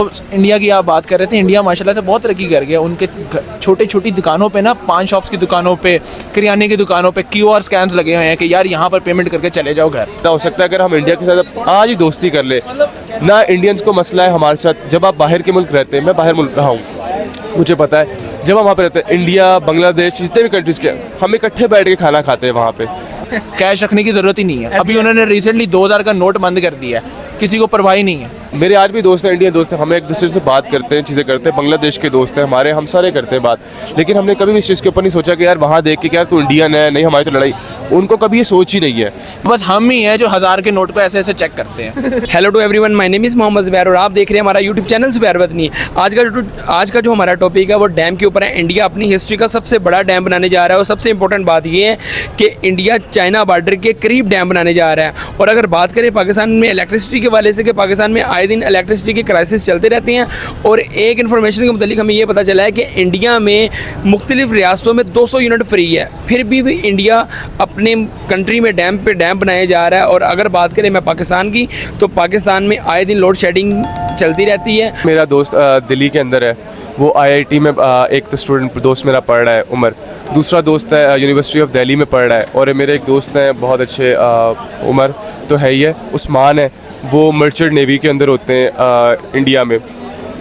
India की आप बात कर रहे थे, इंडिया माशाल्लाह से बहुत तरक्की कर गया। उनके छोटी छोटी दुकानों पे ना, पान शॉप्स की दुकानों पे, किराने की दुकानों पे QR स्कैन्स लगे हुए हैं कि यार यहाँ पर पेमेंट करके चले जाओ घर। हो सकता है अगर हम इंडिया के साथ आज ही दोस्ती कर ले ना, इंडियंस को मसला है हमारे साथ। जब आप बाहर के मुल्क रहते हैं, मैं बाहर मुल्क रहा हूँ, मुझे पता है, जब हम वहाँ पे रहते हैं, इंडिया, बांग्लादेश, जितने भी कंट्रीज़ के, हम इकट्ठे बैठ के खाना खाते हैं वहाँ पे। कैश रखने की ज़रूरत ही नहीं है। अभी उन्होंने रिसेंटली 2000 का नोट बंद कर दिया है, किसी को परवाह ही नहीं है। मेरे आज भी दोस्त हैं, इंडियन दोस्त हैं, हम एक दूसरे से बात करते हैं, चीज़ें करते हैं। बांग्लादेश के दोस्त हैं हमारे, हम सारे करते हैं बात, लेकिन हमने कभी भी इस चीज़ के ऊपर नहीं सोचा कि यार वहाँ देख के क्या तू इंडियन है, नहीं हमारी तो लड़ाई। उनको कभी ये सोच ही नहीं है। बस हम ही हैं जो 1000 के नोट को ऐसे ऐसे चेक करते हैं। Hello to everyone, my name is Mohammed Zubair और आप देख रहे हैं हमारा यूट्यूब चैनल ज़ुबैर वतनी। आज का जो हमारा टॉपिक है वो डैम के ऊपर है। इंडिया अपनी हिस्ट्री का सबसे बड़ा डैम बनाने जा रहा है और सबसे इंपॉर्टेंट बात ये है कि इंडिया चाइना बॉर्डर के करीब डैम बनाने जा रहा है। और अगर बात करें पाकिस्तान में इलेक्ट्रिसिटी के वाले से, कि पाकिस्तान में आए दिन इलेक्ट्रिसिटी के क्राइसिस चलते रहते हैं। और एक इन्फॉर्मेशन के मुतालिक हमें ये पता चला है कि इंडिया में मुख्तलिफ रियासतों में 200 यूनिट फ्री है, फिर भी इंडिया अपने कंट्री में डैम पे डैम बनाया जा रहा है। और अगर बात करें मैं पाकिस्तान की, तो पाकिस्तान में आए दिन लोड शेडिंग चलती रहती है। मेरा दोस्त दिल्ली के अंदर है, वो IIT में एक तो स्टूडेंट दोस्त मेरा पढ़ रहा है, उमर। दूसरा दोस्त है यूनिवर्सिटी ऑफ दिल्ली में पढ़ रहा है। और मेरे एक दोस्त हैं बहुत अच्छे, उमर तो है ही है, उस्मान है, वो मर्चेंट नेवी के अंदर होते हैं इंडिया में।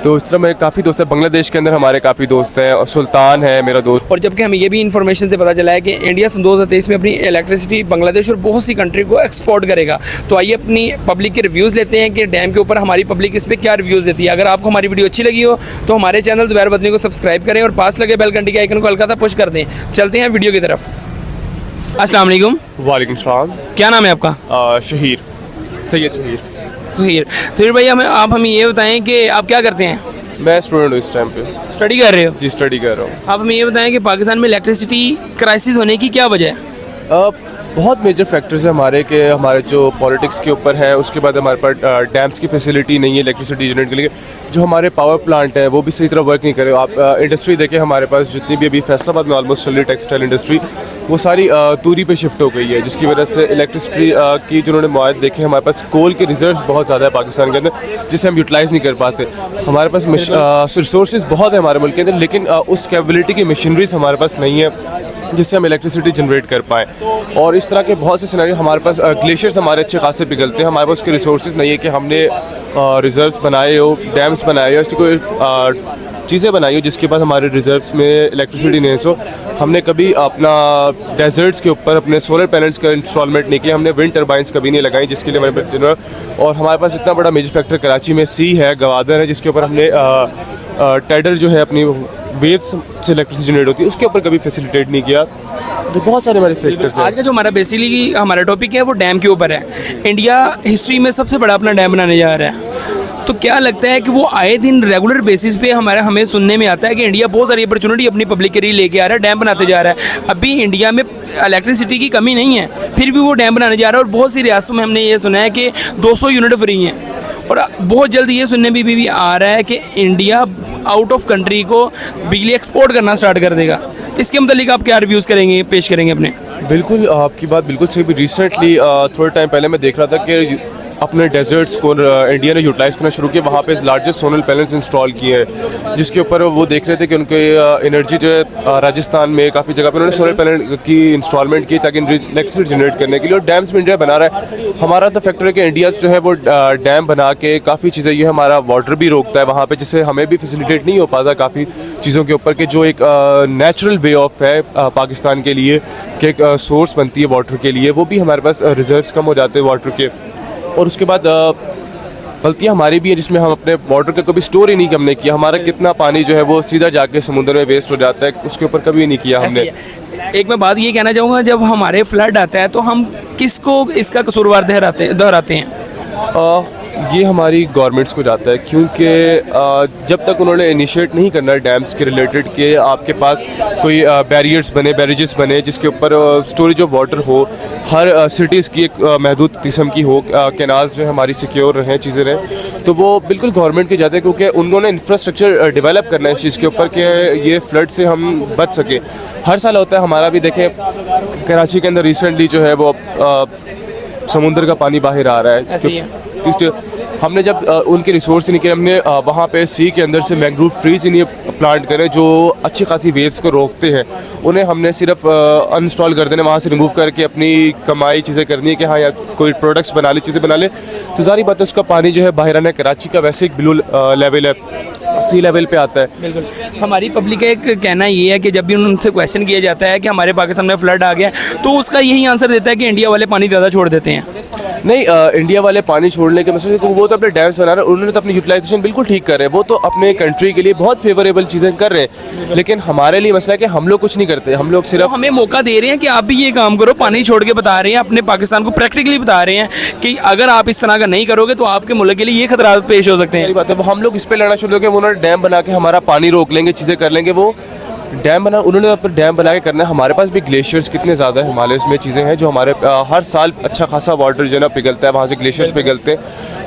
तो इस तरह मेरे काफ़ी दोस्त हैं। बांग्लादेश के अंदर हमारे काफ़ी दोस्त हैं, और सुल्तान है मेरा दोस्त। और जबकि हमें ये भी इन्फॉर्मेशन से पता चला है कि इंडिया सन 2023 में अपनी इलेक्ट्रिसिटी बांग्लादेश और बहुत सी कंट्री को एक्सपोर्ट करेगा। तो आइए अपनी पब्लिक के रिव्यूज़ लेते हैं कि डैम के ऊपर हमारी पब्लिक इस पर क्या रिव्यूज़ देती है। अगर आपको हमारी वीडियो अच्छी लगी हो तो हमारे चैनल ज़ुबैर वतनी को सब्सक्राइब करें और पास लगे बेल घंटी के आइकन को हल्का सा पुश कर दें। चलते हैं वीडियो की तरफ। अस्सलाम वालेकुम। वालेकुम सलाम। क्या नाम है आपका? शहीर, सैयद शहीर। सुहीर भाई, आप हमें ये बताएं कि आप क्या करते हैं? मैं स्टूडेंट हूँ इस टाइम पे। स्टडी कर रहे हो? जी, स्टडी कर रहा हूँ। आप हमें ये बताएं कि पाकिस्तान में इलेक्ट्रिसिटी क्राइसिस होने की क्या वजह है? बहुत मेजर फैक्टर्स हैं हमारे, के हमारे जो पॉलिटिक्स के ऊपर है। उसके बाद हमारे पास डैम्स की फैसिलिटी नहीं है इलेक्ट्रिसिटी जनरेट के लिए। जो हमारे पावर प्लांट हैं वो भी सही तरह वर्क नहीं कर रहे। आप इंडस्ट्री देखें, हमारे पास जितनी भी अभी फैसलाबाद में ऑलमोस्ट चल रही टेक्सटाइल इंडस्ट्री, वो सारी तूरी पे शिफ्ट हो गई है, जिसकी वजह से इलेक्ट्रिसिटी की जो उन्होंने मवाद देखे, हमारे पास कोल के रिजर्व्स बहुत ज़्यादा है पाकिस्तान के अंदर, जिसे हम यूटिलाइज़ नहीं कर पाते। हमारे पास रिसोर्सेज बहुत है हमारे मुल्क के अंदर, लेकिन उस कैपेबिलिटी की मशीनरीज हमारे पास नहीं है जिससे हम इलेक्ट्रिसिटी जनरेट कर पाएँ। और इस तरह के बहुत से सिनेरियो हमारे पास, ग्लेशियर्स हमारे अच्छे खासे पिघलते हैं, हमारे पास उसके रिसोर्सेज नहीं है कि हमने रिजर्व्स बनाए हो, डैम्स बनाए हो, ऐसी कोई चीज़ें बनाई हो जिसके बाद हमारे रिजर्व्स में इलेक्ट्रिसिटी नहीं है। सो हमने कभी अपना डेजर्ट्स के ऊपर अपने सोलर पैनल्स का इंस्टॉलमेंट नहीं किया, हमने विंड टर्बाइंस कभी नहीं लगाई, जिसके लिए हमारे और हमारे पास इतना बड़ा मेजर फैक्टर कराची में सी है, गवादर है, जिसके ऊपर हमने टेडर जो है अपनी वेव्स से इलेक्ट्रिसिटी जनरेट होती है, उसके ऊपर कभी फैसिलिटेट नहीं किया। तो बहुत सारे हमारे फैक्टर्स हैं। आज का जो हमारा बेसिकली हमारा टॉपिक है वो डैम के ऊपर है। इंडिया हिस्ट्री में सबसे बड़ा अपना डैम बनाने जा रहा है। तो क्या लगता है कि वो आए दिन रेगुलर बेसिस पे हमें सुनने में आता है कि इंडिया बहुत सारी अपॉर्चुनिटी अपनी पब्लिक के लिए लेके आ रहा है, डैम बनाते जा रहा है। अभी इंडिया में इलेक्ट्रिसिटी की कमी नहीं है, फिर भी वो डैम बनाने जा रहा है। और बहुत सी रियासतों में हमने ये सुना है कि 200 यूनिट फ्री हैं। और बहुत जल्द ये सुनने में भी आ रहा है कि इंडिया आउट ऑफ कंट्री को बिजली एक्सपोर्ट करना स्टार्ट कर देगा। इसके मतलब आप क्या रिव्यूज़ करेंगे, पेश करेंगे अपने? बिल्कुल, आपकी बात बिल्कुल सही। भी रिसेंटली थोड़े टाइम पहले मैं देख रहा था कि अपने डेजर्ट्स को इंडिया ने यूटिलाइज़ करना शुरू किया, वहाँ पे लार्जेस्ट सोलर पैनल्स इंस्टॉल किए हैं, जिसके ऊपर वो देख रहे थे कि उनके एनर्जी जो है राजस्थान में काफ़ी जगह पे उन्होंने सोलर पैनल की इंस्टॉलमेंट की ताकि इलेक्ट्रिसिटी जनरेट करने के लिए। और डैम्स में इंडिया बना रहा है। हमारा तो फैक्टर है कि इंडिया जो है वो डैम बना के काफ़ी चीज़ें, ये हमारा वाटर भी रोकता है वहाँ पर, जिससे हमें भी फैसिलिटेट नहीं हो पाता काफ़ी चीज़ों के ऊपर, कि जो एक नेचुरल वे ऑफ है पाकिस्तान के लिए, कि एक सोर्स बनती है वाटर के लिए, वो भी हमारे पास रिजर्व्स कम हो जाते हैं वाटर के। और उसके बाद गलतियाँ हमारी भी हैं जिसमें हम अपने वाटर का कभी स्टोर ही नहीं हमने किया। हमारा कितना पानी जो है वो सीधा जाके समुद्र में वेस्ट हो जाता है, उसके ऊपर कभी नहीं किया हमने। एक मैं बात ये कहना चाहूँगा, जब हमारे फ्लड आता है तो हम किसको इसका कसूरवार दोहराते हैं? ये हमारी गवर्नमेंट्स को जाता है, क्योंकि जब तक उन्होंने इनिशिएट नहीं करना डैम्स के रिलेटेड के आपके पास कोई बैरियर्स बने, बैरेजेस बने, जिसके ऊपर स्टोरेज ऑफ वाटर हो, हर सिटीज़ की एक महदूद किस्म की हो, कैनाल्स जो है हमारी सिक्योर रहें, चीज़ें रहें, तो वो बिल्कुल गवर्नमेंट के जाते हैं, क्योंकि उन्होंने इंफ्रास्ट्रक्चर डेवलप करना है इस चीज़ के ऊपर कि ये फ्लड से हम बच सकें। हर साल होता है, हमारा भी देखें कराची के अंदर रिसेंटली जो है वो समुद्र का पानी बाहर आ रहा है। हमने जब उनके रिसोर्स निकले, हमने वहाँ पे सी के अंदर से मैंग्रोव ट्रीज इन्हें प्लांट करें जो अच्छी खासी वेव्स को रोकते हैं। उन्हें हमने सिर्फ अनइंस्टॉल कर देना, वहाँ से रिमूव करके अपनी कमाई चीज़ें करनी है कि हाँ यार कोई प्रोडक्ट्स बना ले, चीज़ें बना ले, तो सारी बात है उसका पानी जो है बाहर आना है। कराची का वैसे एक ब्लू लेवल है, सी लेवल पे आता है। बिल्कुल। हमारी पब्लिक का एक कहना ये है कि जब भी उनसे क्वेश्चन किया जाता है कि हमारे पाकिस्तान में फ्लड आ गया, तो उसका यही आंसर देता है कि इंडिया वाले पानी ज़्यादा छोड़ देते हैं। नहीं, इंडिया वाले पानी छोड़ने के मसले को वो तो अपने डैम्स बना रहे हैं, उन्होंने तो अपनी यूटिलाइजेशन बिल्कुल ठीक कर रहे हैं, वो तो अपने कंट्री के लिए बहुत फेवरेबल चीज़ें कर रहे हैं। लेकिन हमारे लिए मसला है कि हम लोग कुछ नहीं करते, हम लोग तो सिर्फ हमें मौका दे रहे हैं कि आप भी ये काम करो, पानी छोड़ के बता रहे हैं, अपने पाकिस्तान को प्रैक्टिकली बता रहे हैं कि अगर आप इस तरह का नहीं करोगे तो आपके मुल्क के लिए ये खतरा पेश हो सकते हैं। सारी बात है, वो हम लोग इस पे लड़ना शुरू हो गए, उन्होंने डैम बना के हमारा पानी रोक लेंगे, चीज़ें कर लेंगे। वो डैम बना, उन्होंने अपना डैम बना के करना है। हमारे पास भी ग्लेशियर्स कितने ज़्यादा है, हिमालय में चीज़ें हैं जो हमारे हर साल अच्छा खासा वाटर जो है ना पिघलता है, वहाँ से ग्लेशियर्स पिघलते हैं,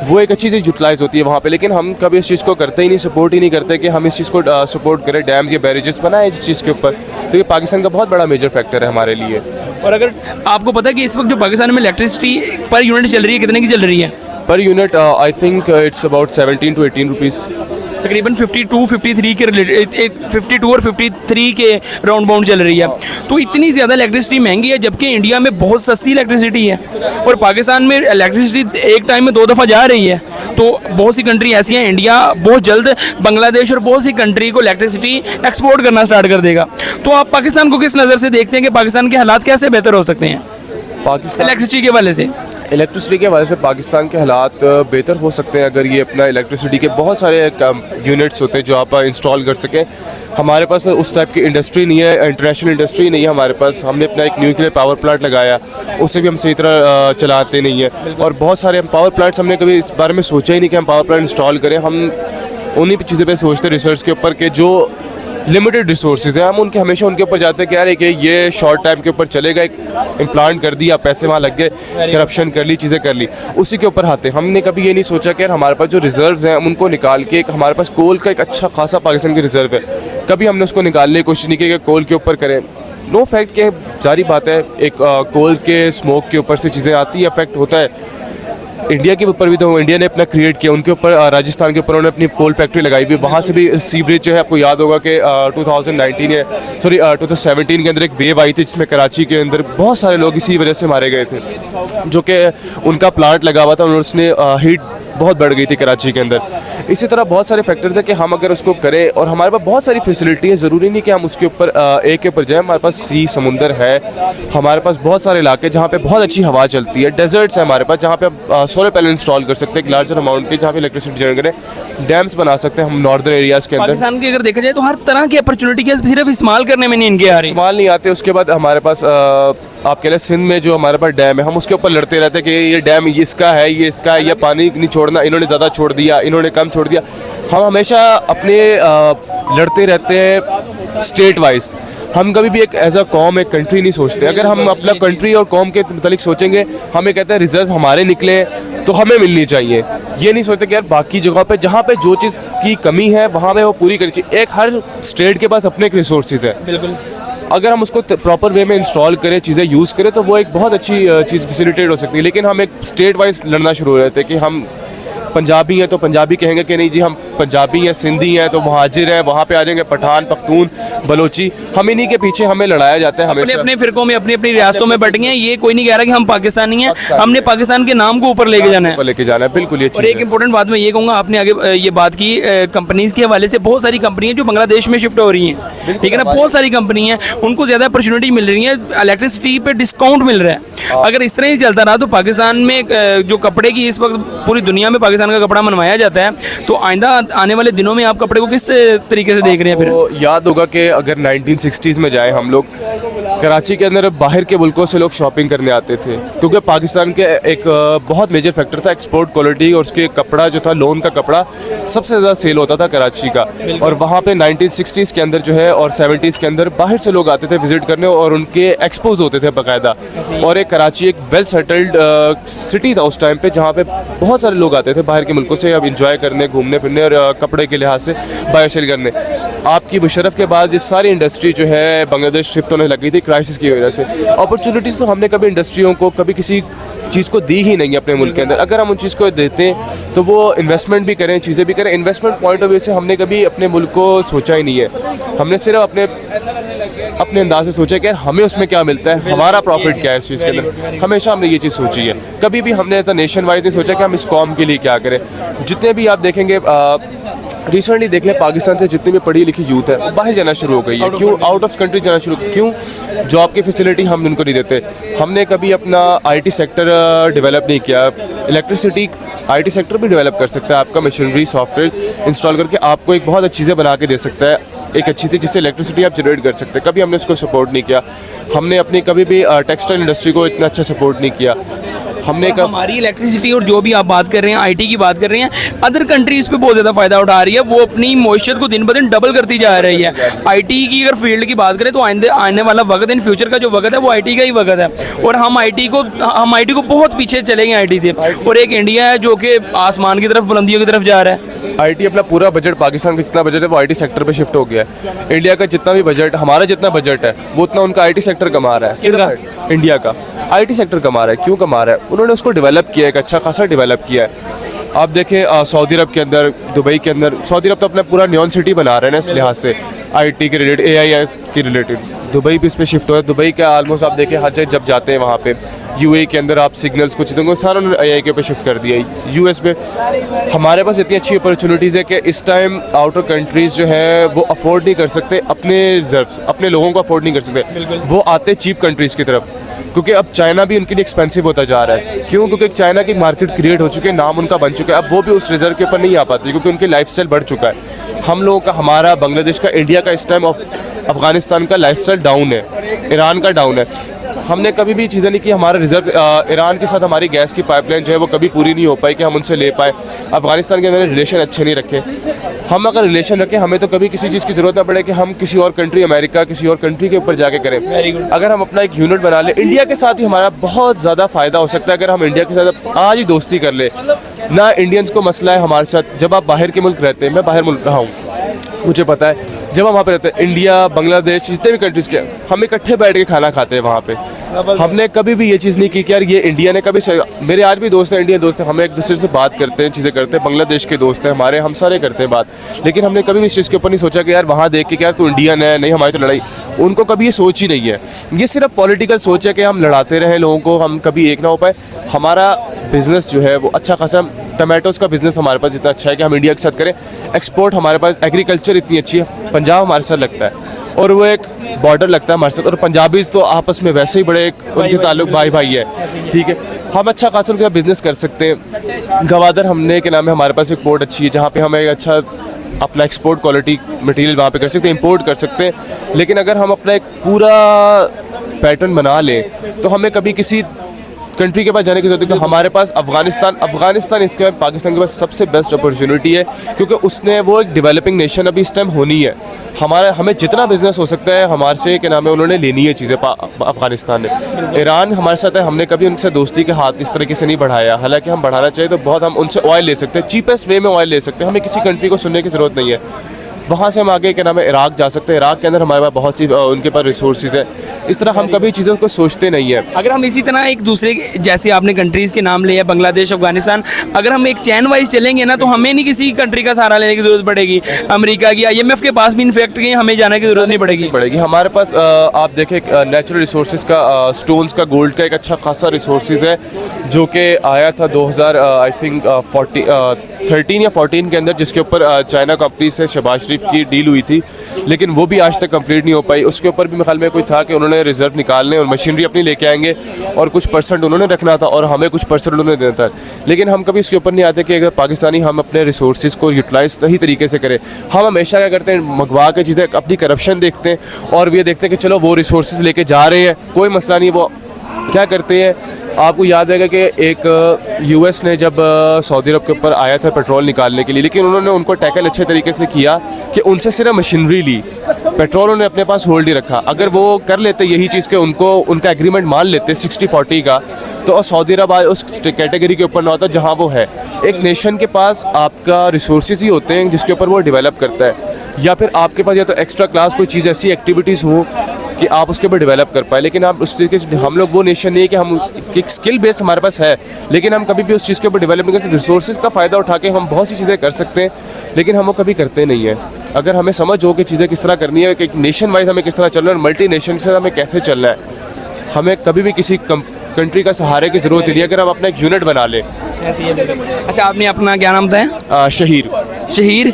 वो एक अच्छी चीज़ यूटिलाइज होती है वहाँ पे। लेकिन हम कभी इस चीज़ को करते ही नहीं, सपोर्ट ही नहीं करते कि हम इस चीज़ को सपोर्ट करें, डैम्स या बैरेजेस बनाए इस चीज़ के ऊपर। तो ये पाकिस्तान का बहुत बड़ा मेजर फैक्टर है हमारे लिए। और अगर आपको पता है कि इस वक्त जो पाकिस्तान में इलेक्ट्रिसिटी पर यूनिट चल रही है, कितने की चल रही है? Per unit I think it's about 17 to 18 rupees, तकरीबन 52, 53 के रिलेटेड, 52 और 53 के राउंड बाउंड चल रही है। तो इतनी ज़्यादा इलेक्ट्रिसिटी महंगी है, जबकि इंडिया में बहुत सस्ती इलेक्ट्रिसिटी है और पाकिस्तान में इलेक्ट्रिसिटी एक टाइम में 2 दफ़ा जा रही है। तो बहुत सी कंट्री ऐसी हैं, इंडिया बहुत जल्द बांग्लादेश और बहुत सी कंट्री को इलेक्ट्रिसिटी एक्सपोर्ट करना स्टार्ट कर देगा। तो आप पाकिस्तान को किस नज़र से देखते हैं कि पाकिस्तान के हालात कैसे बेहतर हो सकते हैं पाकिस्तान इलेक्ट्रिसिटी के हवाले से? इलेक्ट्रिसिटी के वजह से पाकिस्तान के हालात बेहतर हो सकते हैं अगर ये अपना इलेक्ट्रिसिटी के बहुत सारे यूनिट्स होते हैं जो आप इंस्टॉल कर सकें। हमारे पास उस टाइप की इंडस्ट्री नहीं है, इंटरनेशनल इंडस्ट्री नहीं है हमारे पास। हमने अपना एक न्यूक्लियर पावर प्लांट लगाया, उसे भी हम सही तरह चलाते नहीं है। और बहुत सारे हम पावर प्लांट्स, हमने कभी इस बारे में सोचा ही नहीं कि हम पावर प्लांट इंस्टॉल करें। हम उन्हीं चीज़ों पर सोचते रिसर्च के ऊपर कि जो लिमिटेड रिसोर्सेज हैं, हम उनके हमेशा उनके ऊपर जाते हैं कि यार कि ये शॉर्ट टाइम के ऊपर चलेगा, एक इम्प्लांट कर दिया, पैसे वहाँ लग गए, करप्शन कर ली, चीज़ें कर ली, उसी के ऊपर आते हैं। हमने कभी ये नहीं सोचा कि यार हमारे पास जो रिजर्व्स हैं हम उनको निकाल के, हमारे पास कोल का एक अच्छा खासा पाकिस्तान की रिजर्व है, कभी हमने उसको निकालने की कोशिश नहीं की कि कोल के ऊपर करें। नो फैक्ट के जारी बात है, एक कोल के स्मोक के ऊपर से चीज़ें आती है, इफेक्ट होता है। इंडिया के ऊपर भी तो इंडिया ने अपना क्रिएट किया, उनके ऊपर राजस्थान के ऊपर उन्होंने अपनी कोल फैक्ट्री लगाई भी, वहाँ से भी सीवरेज जो है, आपको याद होगा कि 2017 के अंदर एक वेव आई थी जिसमें कराची के अंदर बहुत सारे लोग इसी वजह से मारे गए थे, जो कि उनका प्लांट लगा हुआ था और उसने हीट बहुत बढ़ गई थी कराची के अंदर। इसी तरह बहुत सारे फैक्टर्स हैं कि हम अगर उसको करें, और हमारे पास बहुत सारी फैसिलिटी है, ज़रूरी नहीं कि हम उसके ऊपर एक के ऊपर जाएँ। हमारे पास सी समुंदर है, हमारे पास बहुत सारे इलाके जहाँ पे बहुत अच्छी हवा चलती है, डेजर्ट्स है हमारे पास जहाँ पे आप सोलर पैनल इंस्टॉल कर सकते हैं एक लार्जर अमाउंट के, जहाँ पे इलेक्ट्रिसिटी जनरेट करें, डैम्स बना सकते हैं हम नॉर्दर्न एरियाज़ के अंदर। पाकिस्तान की अगर देखा जाए तो हर तरह की अपॉर्चुनिटी के सिर्फ इस्तेमाल करने में नहीं इनके आ रही, इस्तेमाल नहीं आते। उसके बाद हमारे पास आप कह रहे सिंध में जो हमारे पास डैम है, हम उसके ऊपर लड़ते रहते हैं कि ये डैम इसका है, ये इसका है, ये पानी नहीं छोड़ना, इन्होंने ज़्यादा छोड़ दिया, इन्होंने कम छोड़ दिया। हम हमेशा अपने लड़ते रहते हैं स्टेट वाइज, हम कभी भी एक एज अ कौम, एक कंट्री नहीं सोचते। अगर हम अपना कंट्री और कौम के मतलब सोचेंगे, हमें कहते हैं रिजर्व हमारे निकले तो हमें मिलनी चाहिए, ये नहीं सोचते कि यार बाकी जगह पे जहाँ पे जो चीज़ की कमी है वहाँ पे वो पूरी करनी चाहिए। एक हर स्टेट के पास अपने एक रिसोर्सेज है, बिल्कुल। अगर हम उसको प्रॉपर वे में इंस्टॉल करें, चीज़ें यूज़ करें, तो वो एक बहुत अच्छी चीज़ फैसिलिटेट हो सकती है। लेकिन हम एक स्टेट वाइज लड़ना शुरू हो रहे थे कि हम पंजाबी हैं तो पंजाबी कहेंगे कि नहीं जी हम पंजाबी हैं, सिंधी हैं तो मुहाजिर हैं, वहाँ पे आ जाएंगे पठान, पख्तून, बलोची। हम इन्हीं के पीछे हमें लड़ाया जाता है अपने हमेशा। अपने फिरकों में, अपनी अपनी रियासतों में बट गए हैं। ये कोई नहीं कह रहा कि हम पाकिस्तानी हैं, हमने पाकिस्तान के नाम को ऊपर लेके जाना है, लेके जाना है, बिल्कुल ये और एक इंपॉर्टेंट बात मैं ये कहूँगा, आपने आगे ये बात की कंपनीज के हवाले से, बहुत सारी कंपनी हैं जो बांग्लादेश में शिफ्ट हो रही हैं, ठीक है ना, बहुत सारी कंपनी हैं, उनको ज़्यादा अपॉर्चुनिटी मिल रही है, इलेक्ट्रिसिटी पे डिस्काउंट मिल रहा है। अगर इस तरह ही चलता रहा तो पाकिस्तान में जो कपड़े की इस वक्त पूरी दुनिया में पाकिस्तान का कपड़ा मनवाया जाता है, तो आइंदा आने वाले दिनों में आप कपड़े को किस तरीके से देख रहे हैं? फिर तो याद होगा कि अगर 1960s में जाए हम लोग, कराची के अंदर बाहर के मुल्कों से लोग शॉपिंग करने आते थे, क्योंकि पाकिस्तान के एक बहुत मेजर फैक्टर था एक्सपोर्ट क्वालिटी, और उसके कपड़ा जो था, लोन का कपड़ा सबसे ज़्यादा सेल होता था कराची का। और वहाँ पे 1960s के अंदर जो है और 70s के अंदर बाहर से लोग आते थे विजिट करने, और उनके एक्सपोज होते थे बाकायदा। और एक कराची एक वेल सेटल्ड सिटी था उस टाइम पे, जहाँ पे बहुत सारे लोग आते थे बाहर के मुल्कों से अब इंजॉय करने, घूमने फिरने और कपड़े के लिहाज से बाय सेल करने। आपकी मुशर्रफ के बाद ये सारी इंडस्ट्री जो है बांग्लादेश शिफ्ट होने लगी थी क्राइसिस की वजह से। अपॉर्चुनिटीज़ तो हमने कभी इंडस्ट्रियों को, कभी किसी चीज़ को दी ही नहीं है अपने मुल्क के अंदर। अगर हम उन चीज़ को देते हैं तो वो इन्वेस्टमेंट भी करें, चीज़ें भी करें। इन्वेस्टमेंट पॉइंट ऑफ व्यू से हमने कभी अपने मुल्क को सोचा ही नहीं है। हमने सिर्फ अपने अंदाज से सोचा कि यार हमें उसमें क्या मिलता है, हमारा प्रॉफिट क्या है इस चीज़ के अंदर। हमेशा हमने ये चीज़ सोची है, कभी भी हमने एज अ नेशन वाइज नहीं सोचा कि हम इस कौम के लिए क्या करें। जितने भी आप देखेंगे रिसेंटली देख लें, पाकिस्तान से जितनी भी पढ़ी लिखी यूथ है बाहर जाना शुरू हो गई है। क्यों? आउट ऑफ कंट्री जाना शुरू, क्यों? जॉब की फैसिलिटी हम उनको नहीं देते। हमने कभी अपना आईटी सेक्टर डेवलप नहीं किया। इलेक्ट्रिसिटी आईटी सेक्टर भी डेवलप कर सकता है, आपका मशीनरी सॉफ्टवेयर इंस्टॉल करके आपको एक बहुत अच्छी चीज़ें बना के दे सकता है, एक अच्छी सी जिससे इलेक्ट्रिसिटी आप जनरेट कर सकते हैं। कभी हमने उसको सपोर्ट नहीं किया। हमने अपनी कभी भी टेक्सटाइल इंडस्ट्री को इतना अच्छा सपोर्ट नहीं किया। हमने हमारी इलेक्ट्रिसिटी और जो भी आप बात कर रहे हैं, आईटी की बात कर रहे हैं, अदर कंट्रीज पे बहुत ज़्यादा फायदा उठा रही है। वो अपनी मॉइस्चर को दिन ब दिन डबल करती जा रही है। आईटी की अगर फील्ड की बात करें तो आने वाला वक्त, इन फ्यूचर का जो वक्त है वो आईटी का ही वक्त है। और हम आईटी को बहुत पीछे चले गए आईटी से। और एक इंडिया है जो कि आसमान की तरफ, बुलंदियों की तरफ जा रहा है। आईटी अपना पूरा बजट, पाकिस्तान का जितना बजट है वो आईटी सेक्टर पे शिफ्ट हो गया है। इंडिया का जितना भी बजट, हमारा जितना बजट है वो उतना उनका आईटी सेक्टर कमा रहा है। सिर्फ इंडिया का आईटी सेक्टर कमा रहा है। क्यों कमा रहा है? उन्होंने उसको डेवलप किया है, एक अच्छा खासा डेवलप किया है। आप देखें सऊदी अरब के अंदर, दुबई के अंदर, सऊदी अरब तो अपना पूरा न्योन सिटी बना रहे हैं ना इस लिहाज से, आईटी के रिलेटेड, एआई के रिलेटेड। दुबई भी उस पर शिफ्ट हो है। दुबई का ऑलमोस्ट आप देखें हर जगह जब जाते हैं वहाँ पे, यूएई के अंदर आप सिग्नल्स कुछ देंगे सारा उन्होंने एआई के ऊपर शिफ्ट कर दिया है। यूएस में हमारे पास इतनी अच्छी अपॉर्चुनिटीज़ है कि इस टाइम आउटर कंट्रीज़ जो है वो अफोर्ड नहीं कर सकते, अपने रिजर्व्स अपने लोगों को अफोर्ड नहीं कर सकते। वो आते चीप कंट्रीज़ की तरफ, क्योंकि अब चाइना भी उनके लिए एक्सपेंसिव होता जा रहा है। क्यों? क्योंकि चाइना की मार्केट क्रिएट हो चुकी है, नाम उनका बन चुका है। अब वो भी उस रिजर्व के ऊपर नहीं आ पाती क्योंकि उनकी लाइफस्टाइल बढ़ चुका है। हम लोगों का, हमारा, बांग्लादेश का, इंडिया का इस टाइम, अफगानिस्तान का लाइफस्टाइल डाउन है, ईरान का डाउन है। हमने कभी भी चीज़ें नहीं की। हमारा रिजर्व ईरान के साथ हमारी गैस की पाइपलाइन जो है वो कभी पूरी नहीं हो पाई कि हम उनसे ले पाए। अफगानिस्तान के अंदर रिलेशन अच्छे नहीं रखे। हम अगर रिलेशन रखें, हमें तो कभी किसी चीज़ की ज़रूरत ना पड़े कि हम किसी और कंट्री, अमेरिका, किसी और कंट्री के ऊपर जाके करें। अगर हम अपना एक यूनिट बना लें, इंडिया के साथ ही हमारा बहुत ज़्यादा फ़ायदा हो सकता है। अगर हम इंडिया के साथ आज ही दोस्ती कर ले ना, इंडियंस को मसला है हमारे साथ। जब आप बाहर के मुल्क रहते हैं, मैं बाहर मुल्क रहा हूँ, मुझे पता है, जब हम वहाँ पे रहते हैं, इंडिया, बांग्लादेश, जितने भी कंट्रीज़ के, हम इकट्ठे बैठ के खाना खाते हैं वहाँ पे। हमने कभी भी ये चीज़ नहीं की कि यार ये इंडिया ने कभी, मेरे आज भी दोस्त हैं, इंडियन दोस्त हैं, हम एक दूसरे से बात करते हैं, चीज़ें करते हैं। बांग्लादेश के दोस्त हैं हमारे, हम सारे करते हैं बात। लेकिन हमने कभी भी इस चीज़ के ऊपर नहीं सोचा कि यार वहाँ देख के क्या तू इंडियन है, नहीं हमारी तो लड़ाई। उनको कभी ये सोच ही नहीं है। ये सिर्फ पॉलिटिकल सोच है कि हम लड़ाते रहें लोगों को, हम कभी एक ना हो पाए। हमारा बिज़नेस जो है वो अच्छा खासा, टमाटोज़ का बिज़नेस हमारे पास इतना अच्छा है कि हम इंडिया के साथ करें। एक्सपोर्ट हमारे पास, एग्रीकल्चर इतनी अच्छी है। पंजाब हमारे साथ लगता है और वो एक बॉर्डर लगता है हमारे साथ। और पंजाबीज़ तो आपस में वैसे ही बड़े उनके ताल्लुक भाई भाई है, ठीक है। हम अच्छा खासा उनके साथ बिज़नेस कर सकते हैं। गवादर हमने के नाम है, हमारे पास एक पोर्ट अच्छी है जहाँ पे हमें अच्छा अपना एक्सपोर्ट क्वालिटी मटेरियल वहाँ पे कर सकते हैं, इंपोर्ट कर सकते हैं। लेकिन अगर हम अपना एक पूरा पैटर्न बना लें तो हमें कभी किसी कंट्री के पास जाने की जरूरत है। हमारे पास अफगानिस्तान इसके बाद पाकिस्तान के पास सबसे बेस्ट अपॉर्चुनिटी है, क्योंकि उसने, वो एक डेवलपिंग नेशन अभी इस टाइम होनी है। हमें जितना बिजनेस हो सकता है हमारे से, क्या नाम है, उन्होंने लेनी है चीज़ें अफगानिस्तान ने। ईरान हमारे साथ है, हमने कभी उनसे दोस्ती के हाथ इस तरीके से नहीं बढ़ाया। हालांकि हम बढ़ाना चाहिए तो बहुत, हम उनसे ऑयल ले सकते हैं, चीपेस्ट वे में ऑयल ले सकते हैं। हमें किसी कंट्री को सुनने की ज़रूरत नहीं है। वहाँ से हम आगे, क्या नाम है, इराक जा सकते हैं। इराक के अंदर हमारे पास बहुत सी उनके पास रिसोर्सेज है। इस तरह हम कभी चीज़ों को सोचते नहीं है। अगर हम इसी तरह एक दूसरे, जैसे आपने कंट्रीज़ के नाम लिए, बांग्लादेश, अफगानिस्तान, अगर हम एक चैन वाइज चलेंगे ना तो हमें नहीं किसी कंट्री का सहारा लेने की ज़रूरत पड़ेगी। अमेरिका की, IMF के पास भी इनफैक्ट हमें जाने की ज़रूरत नहीं पड़ेगी। हमारे पास आप देखें नेचुरल रिसोर्सेज का, स्टोन्स का, गोल्ड का एक अच्छा खासा रिसोर्सेज है जो कि आया था 2000 आई थिंक 13 या 14 के अंदर, जिसके ऊपर चाइना कंपनी से शहबाज शरीफ की डील हुई थी। लेकिन वो भी आज तक कंप्लीट नहीं हो पाई। उसके ऊपर भी मेरे ख्याल में कोई था कि उन्होंने रिजर्व निकालने और मशीनरी अपनी लेके आएंगे और कुछ परसेंट उन्होंने रखना था और हमें कुछ परसेंट उन्होंने देना था। लेकिन हम कभी इसके ऊपर नहीं आते कि अगर पाकिस्तानी हम अपने रिसोर्सेज को यूटिलाइज सही तरीके से करें। हम हमेशा क्या करते हैं, मंगवा के चीज़ें, अपनी करप्शन देखते हैं और ये देखते हैं कि चलो वो रिसोर्सेज लेके जा रहे हैं, कोई मसला नहीं। वो क्या करते हैं, आपको याद है कि एक US ने जब सऊदी अरब के ऊपर आया था पेट्रोल निकालने के लिए, लेकिन उन्होंने उनको टैकल अच्छे तरीके से किया कि उनसे सिर्फ मशीनरी ली, पेट्रोल उन्होंने अपने पास होल्ड ही रखा। अगर वो कर लेते यही चीज़ के, उनको उनका एग्रीमेंट मान लेते 60-40 का, तो सऊदी अरब आज उस कैटेगरी के ऊपर ना होता जहाँ वो है। एक नेशन के पास आपका रिसोर्सेज ही होते हैं जिसके ऊपर वो डेवलप करता है, या फिर आपके पास या तो एक्स्ट्रा क्लास कोई चीज़, ऐसी एक्टिविटीज़ हों कि आप उसके ऊपर डेवलप कर पाए। लेकिन आप उस तरीके से, हम लोग वो नेशन नहीं है कि हम कि स्किल बेस हमारे पास है, लेकिन हम कभी भी उस चीज़ के ऊपर डेवलप नहीं कर सकते। रिसोर्सेज का फ़ायदा उठा के हम बहुत सी चीज़ें कर सकते हैं, लेकिन हम वो कभी करते नहीं हैं। अगर हमें समझ हो कि चीज़ें किस तरह करनी है, कि नेशन वाइज हमें किस तरह चलना है और मल्टी नेशन के साथ हमें कैसे चलना है, हमें कभी भी किसी कंट्री का सहारे की ज़रूरत नहीं है अगर हम अपना एक यूनिट बना लें। अच्छा, आपने अपना क्या नाम बताया? शहीर। शहीर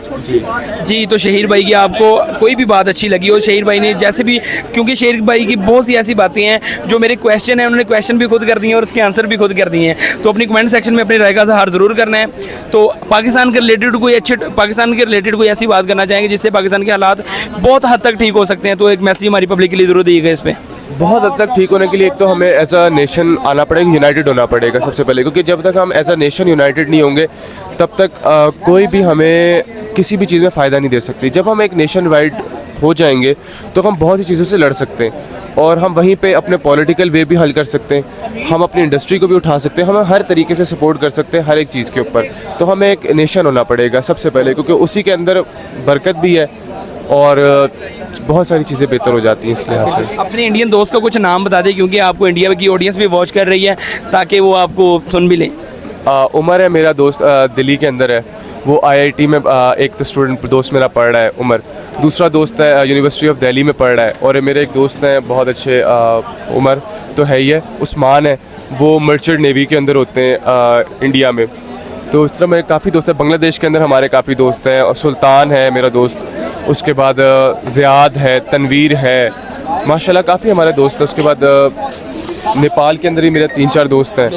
जी। तो शहीर भाई की आपको कोई भी बात अच्छी लगी हो, शहीर भाई ने जैसे भी, क्योंकि शहीर भाई की बहुत सी ऐसी बातें हैं जो मेरे क्वेश्चन हैं उन्होंने क्वेश्चन भी खुद कर दिए हैं और उसके आंसर भी खुद कर दिए हैं, तो अपनी कमेंट सेक्शन में अपनी राय का इज़हार ज़रूर करना है। तो पाकिस्तान के रिलेटेड कोई ऐसी बात करना चाहेंगे जिससे पाकिस्तान के हालात बहुत हद तक ठीक हो सकते हैं, तो एक मैसेज हमारी पब्लिक के लिए ज़रूर दिएगा इस पर। बहुत हद तक ठीक होने के लिए एक तो हमें एज अ नेशन आना पड़ेगा, यूनाइटेड होना पड़ेगा सबसे पहले, क्योंकि जब तक हम एज अ नेशन यूनाइटेड नहीं होंगे तब तक कोई भी हमें किसी भी चीज़ में फ़ायदा नहीं दे सकती। जब हम एक नेशन वाइड हो जाएंगे तो हम बहुत सी चीज़ों से लड़ सकते हैं और हम वहीं पे अपने पॉलिटिकल वे भी हल कर सकते हैं, हम अपनी इंडस्ट्री को भी उठा सकते हैं, हम हर तरीके से सपोर्ट कर सकते हैं हर एक चीज़ के ऊपर। तो हमें एक नेशन होना पड़ेगा सबसे पहले, क्योंकि उसी के अंदर बरकत भी है और बहुत सारी चीज़ें बेहतर हो जाती हैं इस लिहाज से। अपने इंडियन दोस्त का कुछ नाम बता दें, क्योंकि आपको इंडिया की ऑडियंस भी वॉच कर रही है, ताकि वो आपको सुन भी लें। उमर है मेरा दोस्त, दिल्ली के अंदर है, वो IIT में एक तो स्टूडेंट दोस्त मेरा पढ़ रहा है उमर, दूसरा दोस्त है यूनिवर्सिटी ऑफ दिल्ली में पढ़ रहा है, और मेरे एक दोस्त हैं बहुत अच्छे, उमर तो है ही है, उस्मान है, वो मर्चेंट नेवी के अंदर होते हैं इंडिया में। तो इस तरह मेरे काफ़ी दोस्त हैं, बांग्लादेश के अंदर हमारे काफ़ी दोस्त हैं, और सुल्तान है मेरा दोस्त, उसके बाद ज़ियाद है, तनवीर है, माशाल्लाह काफ़ी हमारे दोस्त हैं। उसके बाद नेपाल के अंदर ही मेरे 3-4 दोस्त हैं।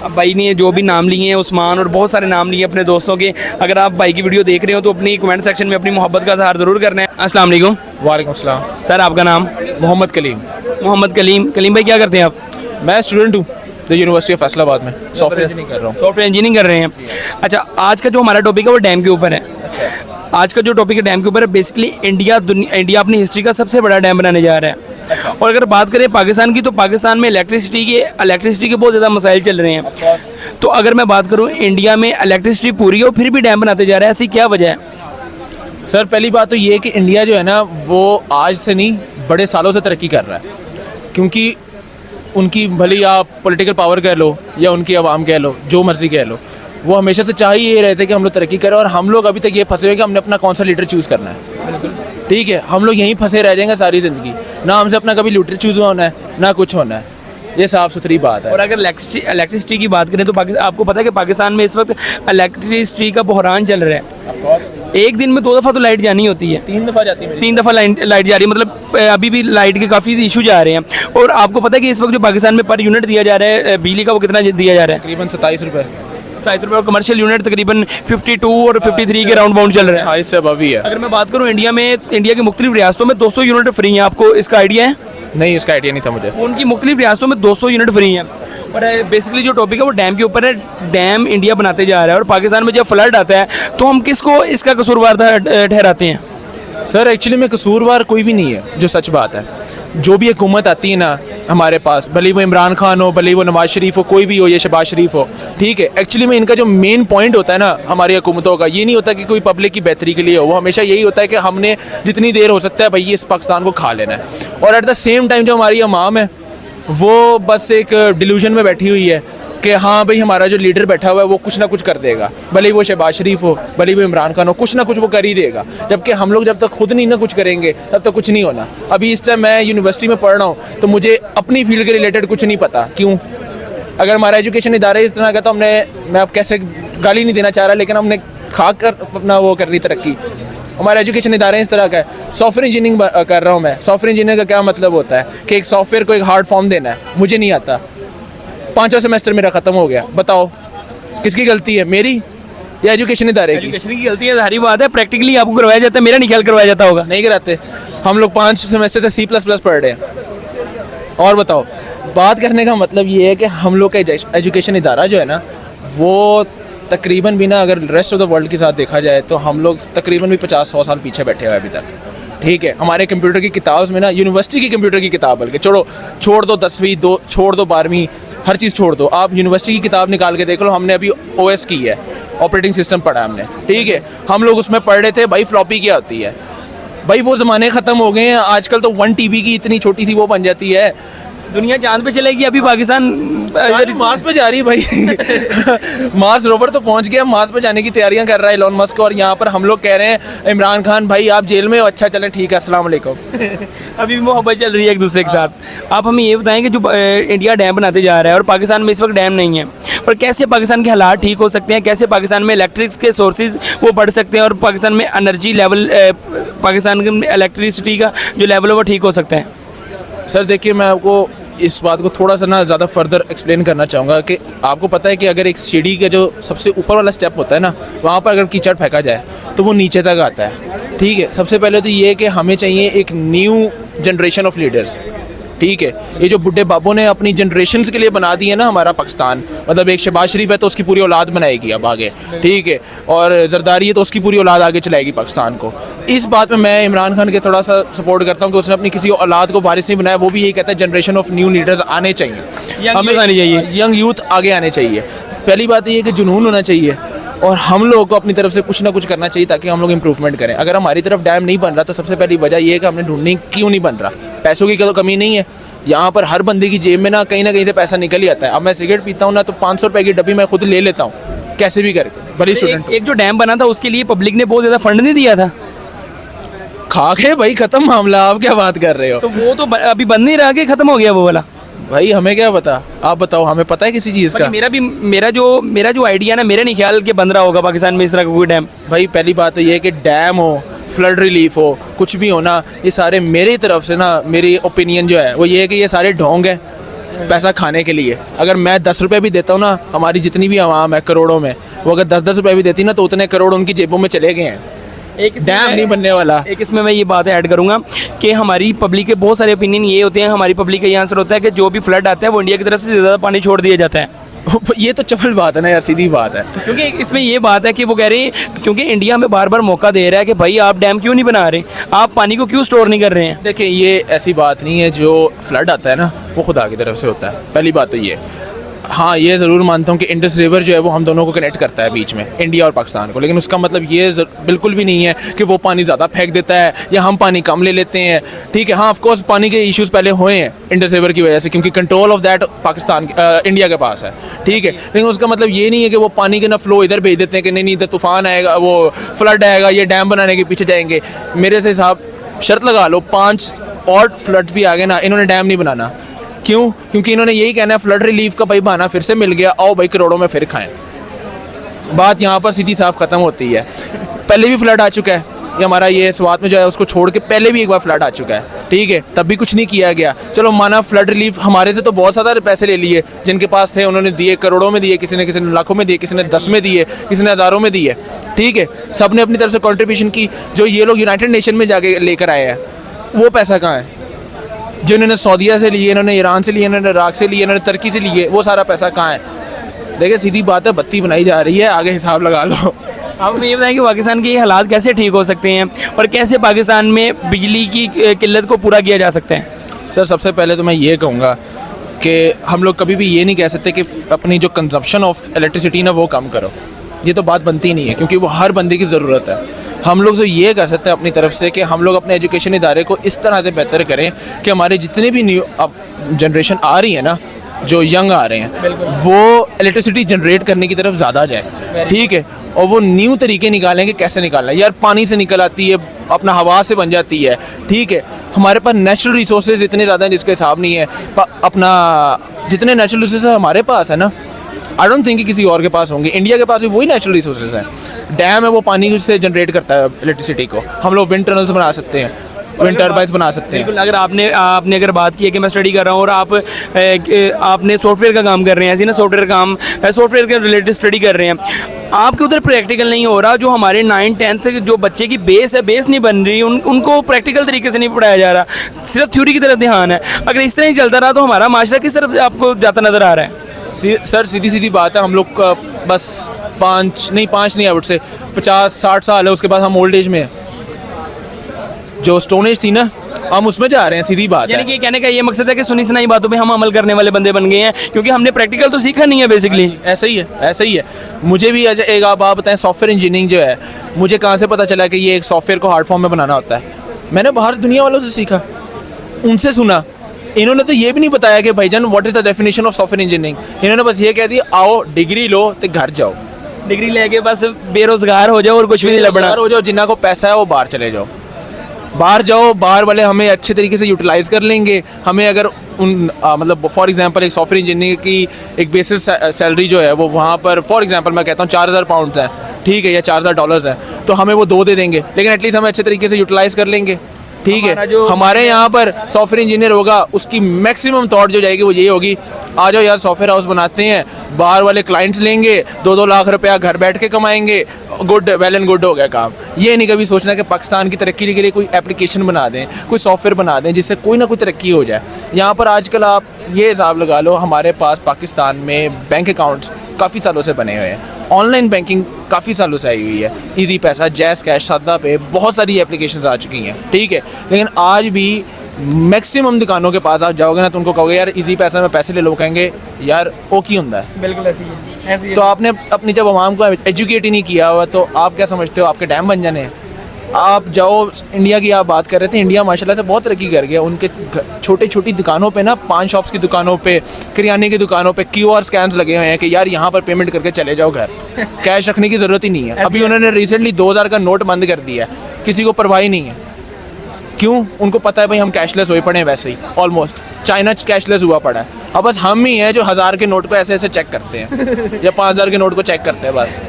अब भाई ने जो भी नाम लिए हैं, उस्मान और बहुत सारे नाम लिए हैं अपने दोस्तों के, अगर आप भाई की वीडियो देख रहे हो तो अपनी कमेंट सेक्शन में अपनी मोहब्बत का इज़हार ज़रूर करना है। अस्सलाम वालेकुम। वालेकुम अस्सलाम। सर, आपका नाम? मोहम्मद कलीम। मोहम्मद कलीम। कलीम भाई, क्या करते हैं आप? मैं स्टूडेंट हूँ द यूनिवर्सिटी ऑफ फैसलाबाद में, सॉफ्टवेयर इंजीनियरिंग कर रहा हूँ। सॉफ्टवेयर इंजीनियरिंग कर रहे हैं। अच्छा, आज का जो हमारा टॉपिक है वो डैम के ऊपर है। आज का जो टॉपिक है डैम के ऊपर है, बेसिकली इंडिया अपनी हिस्ट्री का सबसे बड़ा डैम बनाने जा रहा है। और अगर बात करें पाकिस्तान की, तो पाकिस्तान में इलेक्ट्रिसिटी के बहुत ज़्यादा मसाइल चल रहे हैं। तो अगर मैं बात करूं, इंडिया में इलेक्ट्रिसिटी पूरी है और फिर भी डैम बनाते जा रहा है, ऐसी क्या वजह है? सर, पहली बात तो ये है कि इंडिया जो है ना, वो आज से नहीं बड़े सालों से तरक्की कर रहा है, क्योंकि उनकी भले आप पॉलिटिकल पावर कह लो या उनकी आवाम कह लो, जो मर्जी कह लो, वो हमेशा से चाह ही ये रहते हैं कि हम लोग तरक्की करें, और हम लोग अभी तक ये फंसे हुए कि हमने अपना कौन सा लीडर चूज़ करना है। ठीक है, हम लोग यहीं फंसे रह जाएंगे सारी ज़िंदगी, ना हमसे अपना कभी लीडर चूज़ होना है ना कुछ होना है, ये साफ़ सुथरी बात है। और अगर इलेक्ट्रिसिटी की बात करें तो आपको पता है कि पाकिस्तान में इस वक्त इलेक्ट्रिसिटी का बहरान चल रहा है। एक दिन में 2 दफ़ा तो लाइट जानी होती है, 3 दफ़ा जाती है, 3 दफ़ा लाइट जा रही है, मतलब अभी भी लाइट के काफ़ी इशू जा रहे हैं। और आपको पता है कि इस वक्त जो पाकिस्तान में पर यूनिट दिया जा रहा है बिजली का, वो कितना दिया जा रहा है? तकरीबन 27 रुपये। 27 रुपये, और कमर्शियल यूनिट तकरीबन 52 और 53 के राउंड बाउंड चल रहा है। हाँ, इससे अभी है। अगर मैं बात करूँ इंडिया की मुख्तलिफ रियासतों में 200 यूनिट फ्री हैं, आपको इसका आइडिया है? नहीं, इसका आइडिया नहीं था मुझे। उनकी मुख्तलिफ रियासतों में 200 यूनिट फ्री हैं। और बेसिकली जो टॉपिक है वो डैम के ऊपर है। डैम इंडिया बनाते जा रहा है, और पाकिस्तान में जब फ्लड आता है तो हम किसको इसका कसूरवार ठहराते हैं? सर, एक्चुअली में कसूरवार कोई भी नहीं है, जो सच बात है। जो भी हुकूमत आती है ना हमारे पास, भले वो इमरान खान हो, भले वो नवाज शरीफ हो, कोई भी हो, या शहबाज शरीफ हो, ठीक है, एक्चुअली में इनका जो मेन पॉइंट होता है ना हमारी हुकूमतों का, ये नहीं होता कि कोई पब्लिक की बेहतरी के लिए हो, वो हमेशा यही होता है कि हमने जितनी देर हो सकता है भाई इस पाकिस्तान को खा लेना है। और एट द सेम टाइम जो हमारी अवाम है वो बस एक डिल्यूजन में बैठी हुई है कि हाँ भाई हमारा जो लीडर बैठा हुआ है वो कुछ ना कुछ कर देगा, भले वो शहबाज शरीफ हो, भले वो इमरान खान हो, कुछ ना कुछ वो कर ही देगा। जबकि हम लोग जब तक खुद नहीं ना कुछ करेंगे तब तक कुछ नहीं होना। अभी इस टाइम मैं यूनिवर्सिटी में पढ़ रहा हूँ तो मुझे अपनी फील्ड के रिलेटेड कुछ नहीं पता। क्यों? अगर हमारा एजुकेशन इदारा इस तरह का, तो मैं अब कैसे गाली नहीं देना चाह रहा, लेकिन हमने खा कर अपना वो कर रही तरक्की। हमारा एजुकेशन इदारा इस तरह का है। सॉफ्टवेयर इंजीनियरिंग कर रहा हूँ मैं। सॉफ्टवेयर इंजीनियर का क्या मतलब होता है कि एक सॉफ्टवेयर को एक हार्ड फॉर्म देना है, मुझे नहीं आता, 5वां सेमेस्टर मेरा ख़त्म हो गया। बताओ किसकी गलती है, मेरी या एजुकेशन इदारे की? एजुकेशन की गलती है, सारी बात है। प्रैक्टिकली आपको करवाया जाता है, मेरा नहीं ख्याल करवाया जाता होगा। नहीं कराते। हम लोग 5 सेमेस्टर से C++ पढ़ रहे हैं। और बताओ, बात करने का मतलब ये है कि हम लोग का एजुकेशन इदारा जो है ना, वो तकरीबन भी ना, अगर रेस्ट ऑफ द वर्ल्ड के साथ देखा जाए तो हम लोग तकरीबन भी 50-100 साल पीछे बैठे हुए अभी तक। ठीक है, हमारे कंप्यूटर की किताब में ना, यूनिवर्सिटी की कंप्यूटर की किताब, बल्कि छोड़ दो 10वीं, छोड़ दो 12वीं, हर चीज़ छोड़ दो, आप यूनिवर्सिटी की किताब निकाल के देख लो। हमने अभी OS की है, ऑपरेटिंग सिस्टम पढ़ा हमने, ठीक है, हम लोग उसमें पढ़ रहे थे भाई फ्लॉपी क्या होती है, भाई वो ज़माने ख़त्म हो गए हैं, आजकल तो 1 TB की इतनी छोटी सी वो बन जाती है। दुनिया चांद पे चलेगी, अभी पाकिस्तान मार्स पे जा रही है भाई मार्स रोवर तो पहुंच गया, मार्स पे जाने की तैयारियां कर रहा है एलोन मस्क, और यहाँ पर हम लोग कह रहे हैं इमरान खान भाई आप जेल में हो, अच्छा चलें ठीक है, अस्सलाम वालेकुम। अभी भी मोहब्बत चल रही है एक दूसरे के साथ। आप हमें ये बताएं कि जो इंडिया डैम बनाते जा रहा है और पाकिस्तान में इस वक्त डैम नहीं है, और कैसे पाकिस्तान के हालात ठीक हो सकते हैं, कैसे पाकिस्तान में इलेक्ट्रिक के सोर्सेज वो बढ़ सकते हैं और पाकिस्तान में एनर्जी लेवल, पाकिस्तान के इलेक्ट्रिसिटी का जो लेवल है वो ठीक हो सकता है। सर देखिए, मैं आपको इस बात को थोड़ा सा ना ज़्यादा फर्दर एक्सप्लेन करना चाहूँगा कि आपको पता है कि अगर एक सीढ़ी का जो सबसे ऊपर वाला स्टेप होता है ना, वहाँ पर अगर कीचड़ फेंका जाए तो वो नीचे तक आता है। ठीक है, सबसे पहले तो ये कि हमें चाहिए एक न्यू जनरेशन ऑफ लीडर्स। ठीक है, ये जो बुढ़े बाबों ने अपनी जनरेशन्स के लिए बना दी है ना हमारा पाकिस्तान, मतलब एक शहबाज शरीफ है तो उसकी पूरी औलाद बनाएगी अब आगे, ठीक है, और जरदारी है तो उसकी पूरी औलाद आगे चलाएगी पाकिस्तान को। इस बात में मैं इमरान खान के थोड़ा सा सपोर्ट करता हूँ कि उसने अपनी किसी औलाद को वारिस नहीं बनाया, वो भी यही कहता है जनरेशन ऑफ न्यू लीडर्स आने चाहिए, हमें आनी चाहिए, यंग यूथ आगे आने चाहिए। पहली बात ये है कि जुनून होना चाहिए, और हम लोगों को अपनी तरफ से कुछ ना कुछ करना चाहिए ताकि हम लोग इंप्रूवमेंट करें। अगर हमारी तरफ डैम नहीं बन रहा तो सबसे पहली वजह ये है कि हमने ढूंढनी क्यों नहीं बन रहा। पैसों की तो कमी नहीं है, यहाँ पर हर बंदे की जेब में ना कहीं से पैसा निकल ही आता है। अब मैं सिगरेट पीता हूँ ना तो 500 रुपये की डब्बी मैं खुद ले लेता हूँ कैसे भी करके, भले स्टूडेंट। एक जो डैम बना था उसके लिए पब्लिक ने बहुत ज़्यादा फंड नहीं दिया था, खा के भाई खत्म मामला, आप क्या बात कर रहे हो? तो वो तो अभी बंद नहीं रहा कि खत्म हो गया वो वाला। भाई हमें क्या पता, आप बताओ, हमें पता है किसी चीज़ का? मेरा जो आइडिया ना, मेरा नहीं ख्याल कि बन रहा होगा पाकिस्तान में इस तरह का कोई डैम। भाई पहली बात तो ये है कि डैम हो, फ्लड रिलीफ हो, कुछ भी हो ना, ये सारे मेरी तरफ से ना, मेरी ओपिनियन जो है वो ये है कि ये सारे ढोंग है पैसा खाने के लिए। अगर मैं 10 रुपये भी देता हूँ ना, हमारी जितनी भी आवाम है करोड़ों में, वो अगर 10-10 रुपये भी देती ना तो उतने करोड़ उनकी जेबों में चले गए हैं। एक डैम नहीं बनने वाला। एक इसमें मैं ये बात ऐड करूंगा कि हमारी पब्लिक के बहुत सारे ओपिनियन ये होते हैं, हमारी पब्लिक का ये आंसर होता है कि जो भी फ्लड आता है वो इंडिया की तरफ से ज़्यादा पानी छोड़ दिया जाता है। ये तो चपल बात है ना यार, सीधी बात है। क्योंकि इसमें ये बात है कि वो कह रहे हैं क्योंकि इंडिया हमें बार बार मौका दे रहा है कि भाई आप डैम क्यों नहीं बना रहे, आप पानी को क्यों स्टोर नहीं कर रहे हैं। देखिए ये ऐसी बात नहीं है, जो फ्लड आता है ना वो खुदा की तरफ से होता है, पहली बात तो ये। हाँ ये ज़रूर मानता हूँ कि इंडस रिवर जो है वो हम दोनों को कनेक्ट करता है बीच में, इंडिया और पाकिस्तान को, लेकिन उसका मतलब ये बिल्कुल भी नहीं है कि वो पानी ज़्यादा फेंक देता है या हम पानी कम ले लेते हैं। ठीक है, हाँ ऑफ कोर्स पानी के इश्यूज़ पहले हुए हैं इंडस रिवर की वजह से, क्योंकि control of that Pakistan India के पास है। ठीक है, लेकिन उसका मतलब ये नहीं है कि वो पानी के ना फ्लो इधर भेज देते हैं कि नहीं इधर तूफान आएगा, वो फ्लड आएगा, ये डैम बनाने के पीछे जाएंगे। मेरे से हिसाब शर्त लगा लो 5 और फ्लड्स भी आ गए ना, इन्होंने डैम नहीं बनाना। क्यों? क्योंकि इन्होंने यही कहना है फ्लड रिलीफ का भाई बहाना फिर से मिल गया, आओ भाई करोड़ों में फिर खाएं। बात यहाँ पर सीधी साफ ख़त्म होती है। पहले भी फ्लड आ चुका है, ये हमारा ये स्वात में जो है उसको छोड़ के पहले भी एक बार फ्लड आ चुका है। ठीक है, तब भी कुछ नहीं किया गया। चलो माना फ्लड रिलीफ हमारे से तो बहुत ज़्यादा पैसे ले लिए, जिनके पास थे उन्होंने दिए, करोड़ों में दिए, किसी ने लाखों में दिए, किसी ने 10 में दिए, किसी ने हज़ारों में दिए। ठीक है, सब ने अपनी तरफ से कॉन्ट्रीब्यूशन की। जो ये लोग यूनाइटेड नेशन में जाके लेकर आए हैं वो पैसा कहाँ है? जो इन्होंने सऊदीया से लिए, इन्होंने ईरान से लिए, इन्होंने इराक से लिए, इन्होंने तुर्की से लिए, वो सारा पैसा कहाँ है? देखिए सीधी बात है, बत्ती बनाई जा रही है, आगे हिसाब लगा लो। आप ये बताएं कि पाकिस्तान के ये हालात कैसे ठीक हो सकते हैं और कैसे पाकिस्तान में बिजली की किल्लत को पूरा किया जा सकता है? सर सबसे पहले तो मैं ये कहूँगा कि हम लोग कभी भी ये नहीं कह सकते कि अपनी जो कंजप्शन ऑफ इलेक्ट्रिसिटी ना वो कम करो, ये तो बात बनती नहीं है, क्योंकि वो हर बंदे की ज़रूरत है। हम लोग तो ये कर सकते हैं अपनी तरफ से कि हम लोग अपने एजुकेशन इदारे को इस तरह से बेहतर करें कि हमारे जितने भी न्यू अब जनरेशन आ रही है ना, जो यंग आ रहे हैं, वो इलेक्ट्रिसिटी जनरेट करने की तरफ ज़्यादा जाए। ठीक है, और वो न्यू तरीके निकालें कि कैसे निकालना है। यार पानी से निकल आती है, अपना हवा से बन जाती है। ठीक है, हमारे पास नेचुरल रिसोर्सेज इतने ज़्यादा हैं जिसका हिसाब नहीं है। अपना जितने नेचुरल रिसोर्सेज हमारे पास है ना, आई डोंट थिंक कि किसी और के पास होंगे। इंडिया के पास भी वही नेचुरल रिसोर्सेज हैं। डैम है वो पानी से जनरेट करता है इलेक्ट्रिसिटी को, हम लोग विंड टनल्स बना सकते हैं, विंड टर्बाइंस बना सकते हैं। बिल्कुल, अगर आपने अगर बात की है कि मैं स्टडी कर रहा हूँ और आपने सॉफ्टवेयर का काम कर रहे हैं, ऐसी ना सॉफ्टवेयर के रिलेटेड स्टडी कर रहे हैं, आपके उधर प्रैक्टिकल नहीं हो रहा। जो हमारे 9th-10th जो बच्चे की बेस नहीं बन रही, उनको प्रैक्टिकल तरीके से नहीं पढ़ाया जा रहा, सिर्फ थ्योरी की तरफ ध्यान है। अगर इस तरह ही चलता रहा तो हमारा माशरा किस तरफ आपको जाता नज़र आ रहा है? सर सीधी बात है, हम लोग का बस 5 नहीं आउट से 50-60 साल है, उसके बाद हम ओल्ड एज में हैं। जो स्टोन एज थी ना, हम उसमें जा रहे हैं, सीधी बात है। यानी कि कहने का ये मकसद है कि सुनी सुनाई बातों पे हम अमल करने वाले बंदे बन गए हैं, क्योंकि हमने प्रैक्टिकल तो सीखा नहीं है बेसिकली। ऐसा ही है। मुझे भी एक आप बताएं, सॉफ्टवेयर इंजीनियरिंग जो है, मुझे कहाँ से पता चला कि ये एक सॉफ्टवेयर को हार्ड फॉर्म में बनाना होता है? मैंने बाहर दुनिया वालों से सीखा, उनसे सुना। इन्होंने तो ये भी नहीं बताया कि भाईजान what is the definition of software engineering. इन्होंने बस ये कह दिया आओ डिग्री लो तो घर जाओ, डिग्री लेके बस बेरोजगार हो जाओ और कुछ भी नहीं लबना। बेरोजगार हो जाओ, जिन्ना को पैसा है वो बाहर चले जाओ, बाहर जाओ, बाहर वाले हमें अच्छे तरीके से यूटिलाइज़ कर लेंगे। हमें अगर मतलब फॉर एग्जांपल एक सॉफ्टवेयर इंजीनियर की एक बेसिस सैलरी जो है वो वहाँ पर फॉर एग्जांपल मैं कहता हूँ 4000 पाउंड्स है, ठीक है, या 4000 डॉलर्स है, तो हमें वो 2 दे देंगे, लेकिन एटलीस्ट हमें अच्छे तरीके से यूटिलाइज़ कर लेंगे, ठीक है। हमारे यहाँ पर सॉफ्टवेयर इंजीनियर होगा, उसकी मैक्सिमम थॉट जो जाएगी वो यही होगी, आ जाओ यार सॉफ्टवेयर हाउस बनाते हैं, बाहर वाले क्लाइंट्स लेंगे, 2-2 लाख रुपया घर बैठ के कमाएंगे, गुड, वेल एंड गुड हो गया काम। ये नहीं कभी सोचना कि पाकिस्तान की तरक्की के लिए कोई एप्लीकेशन बना दें, कोई सॉफ्टवेयर बना दें जिससे कोई ना कोई तरक्की हो जाए। यहाँ पर आजकल आप ये हिसाब लगा लो, हमारे पास पाकिस्तान में बैंक अकाउंट्स काफ़ी सालों से बने हुए हैं, ऑनलाइन बैंकिंग काफ़ी सालों से आई हुई है, इजी पैसा, जैस कैश, सादा पे, बहुत सारी एप्लीकेशंस आ चुकी हैं, ठीक है। लेकिन आज भी मैक्सिमम दुकानों के पास आप जाओगे ना तो उनको कहोगे यार इजी पैसा में पैसे ले लो, कहेंगे यार ओ की होता है। बिल्कुल ऐसी है, ऐसी है। तो आपने अपनी जब आवाम को एजुकेट ही नहीं किया हुआ तो आप क्या समझते हो आपके डैम बन जाने हैं? आप जाओ, इंडिया की आप बात कर रहे थे, इंडिया माशाल्लाह से बहुत तरक्की कर गया। उनके छोटी छोटी दुकानों पे ना, पान शॉप्स की दुकानों पे, किराने की दुकानों पे QR स्कैन्स लगे हुए हैं कि यार यहाँ पर पेमेंट करके चले जाओ घर, कैश रखने की ज़रूरत ही नहीं है। अभी उन्होंने रिसेंटली 2000 का नोट बंद कर दिया है, किसी को परवाह ही नहीं है। क्यों? उनको पता है भाई हम कैशलेस हुए पड़े हैं, वैसे ही ऑलमोस्ट चाइना कैशलेस हुआ पड़ा है। अब बस हम ही हैं जो 1000 के नोट को ऐसे ऐसे चेक करते हैं या 5000 के नोट को चेक करते हैं, बस,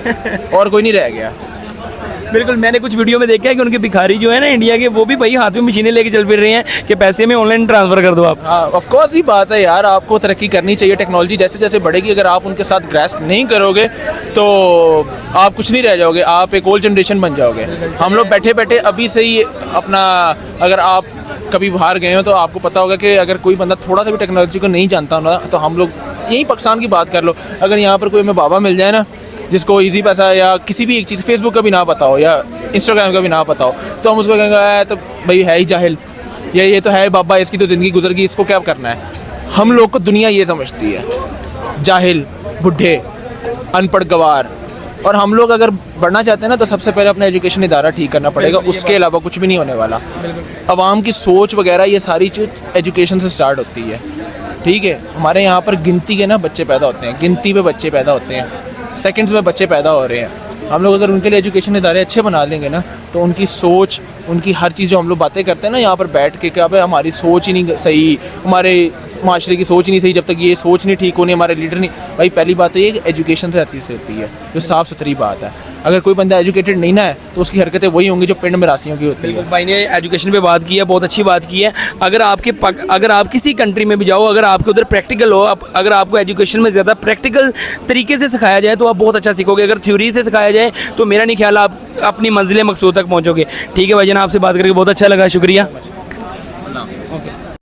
और कोई नहीं रह गया। बिल्कुल, मैंने कुछ वीडियो में देखा है कि उनके भिखारी जो है ना इंडिया के, वो भी भाई हाथ में मशीनें लेके चल फिर रहे हैं कि पैसे में ऑनलाइन ट्रांसफर कर दो आप। हाँ, ऑफ कोर्स ही बात है यार, आपको तरक्की करनी चाहिए। टेक्नोलॉजी जैसे जैसे बढ़ेगी, अगर आप उनके साथ ग्रैस्प नहीं करोगे तो आप कुछ नहीं रह जाओगे, आप एक ओल्ड जनरेशन बन जाओगे। हम लोग बैठे बैठे अभी से ही अपना, अगर आप कभी बाहर गए हो तो आपको पता होगा कि अगर कोई बंदा थोड़ा सा भी टेक्नोलॉजी को नहीं जानता ना, तो हम लोग यही पाकिस्तान की बात कर लो, अगर यहाँ पर कोई हमें बाबा मिल जाए ना जिसको इजी पैसा या किसी भी एक चीज़, फेसबुक का भी ना पता हो या इंस्टाग्राम का भी ना पता हो, तो हम उसको कहेंगे तो भाई है ही जाहिल, ये तो है बाबा, इसकी तो ज़िंदगी गुजर गई, इसको क्या करना है। हम लोग को दुनिया ये समझती है, जाहिल, बुढ़े, अनपढ़, गवार। और हम लोग अगर बढ़ना चाहते हैं ना तो सबसे पहले अपना एजुकेशन इदारा ठीक करना पड़ेगा, उसके अलावा कुछ भी नहीं होने वाला। आवाम की सोच वगैरह ये सारी चीज़ एजुकेशन से स्टार्ट होती है, ठीक है। हमारे यहाँ पर गिनती के ना बच्चे पैदा होते हैं, गिनती पे बच्चे पैदा होते हैं, सेकंड्स में बच्चे पैदा हो रहे हैं। हम लोग अगर उनके लिए एजुकेशन इदारे अच्छे बना लेंगे ना तो उनकी सोच, उनकी हर चीज़ जो हम लोग बातें करते हैं ना यहाँ पर बैठ के, क्या भाई हमारी सोच ही नहीं सही, हमारे माशरे की सोच ही नहीं सही, जब तक ये सोच नहीं ठीक होनी, हमारे लीडर नहीं, भाई पहली बात तो ये कि एजुकेशन से हर चीज़ से होती है, जो साफ़ सुथरी बात है। अगर कोई बंदा एजुकेटेड नहीं ना है तो उसकी हरकतें वही होंगी जो पिंड में रासियों की होती है। भाई ने एजुकेशन पे बात की है, बहुत अच्छी बात की है। अगर आप किसी कंट्री में भी जाओ, अगर आपके उधर प्रैक्टिकल हो, अगर आपको एजुकेशन में ज़्यादा प्रैक्टिकल तरीके से सिखाया जाए तो आप बहुत अच्छा सीखोगे। अगर थ्योरी से सिखाया जाए तो मेरा नहीं ख्याल आप अपनी मंजिल मकसूद तक पहुँचोगे। ठीक है भाई जान, आपसे बात करके बहुत अच्छा लगा, शुक्रिया।